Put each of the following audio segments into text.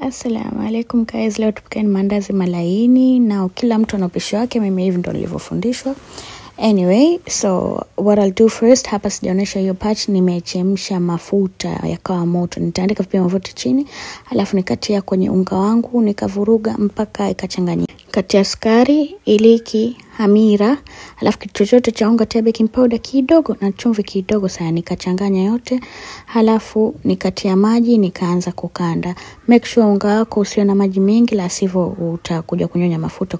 Assalamu alaikum guys, leo tupikeni mandazi malaini na kila mtu ana upishi wake. Mimi hivi ndo nilivyofundishwa. Anyway, so what I'll do first, hapa sijaonesha hiyo part, nimechemsha mafuta yakawa moto. Nitaandika pia mafuta chini, alafu nikatia kwenye unga wangu, nikavuruga mpaka ikachanganyika. Katia sukari, iliki, hamira, alafu kitu chochote cha unga, tia baking powder kidogo na chumvi kidogo sana, nikachanganya yote. Halafu nikatia maji, nikaanza kukanda. Make sure unga wako usiwe na maji mengi, la sivyo utakuja kunyonya mafuta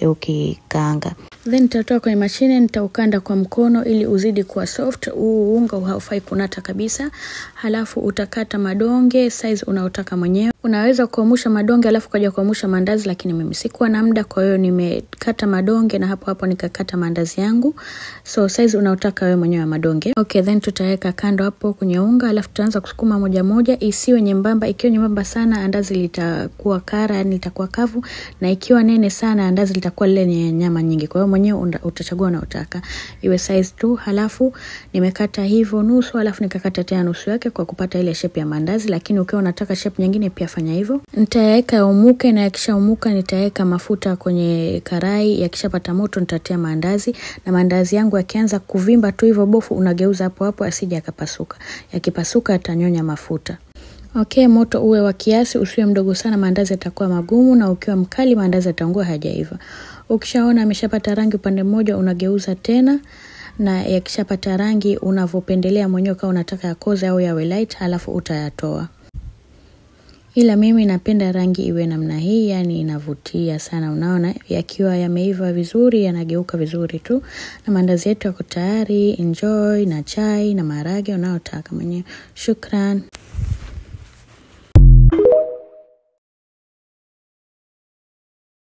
ukikaanga. Then nitatoa kwenye mashine, nitaukanda kwa mkono ili uzidi kuwa soft. Unga haufai kunata kabisa. Halafu utakata madonge size unaotaka mwenyewe. Unaweza kuamusha madonge alafu kaja kuamusha mandazi, lakini mimi sikuwa na muda, kwa hiyo nimekata madonge na hapo nikakata mandazi yangu. So size unaotaka wewe mwenyewe madonge. Okay, then tutaweka kando hapo kwenye unga, alafu tutaanza kusukuma moja moja, isiwe nyembamba. Ikiwa nyembamba sana andazi litakuwa kara, yani litakuwa kavu, na ikiwa nene sana andazi litakuwa lenye nyama nyingi. Kwa hiyo mwenyewe utachagua unaotaka. Iwe size tu. Halafu nimekata hivyo nusu, halafu nikakata tena nusu yake kwa kupata ile shape ya mandazi, lakini ukiwa unataka shape nyingine pia fanya hivyo. Nitaweka umuke, na yakishaumuka nitaweka mafuta kwenye karai. Yakishapata moto nitatia mandazi, na mandazi yangu yakianza kuvimba tu hivyo bofu unageuza hapo hapo asije yakapasuka. Yakipasuka yatanyonya mafuta. Okay, moto uwe wa kiasi, usiwe mdogo sana, mandazi yatakuwa magumu, na ukiwa mkali mandazi yataungua hajaiva. Ukishaona ameshapata rangi upande mmoja unageuza tena, na yakishapata rangi unavopendelea mwenyewe, kama unataka yakoze au yawe light, halafu utayatoa. Ila mimi napenda rangi iwe namna hii, yani inavutia sana. Unaona yakiwa yameiva vizuri yanageuka vizuri tu, na mandazi yetu yako tayari. Enjoy na chai na maharage unayotaka mwenyewe. Shukran.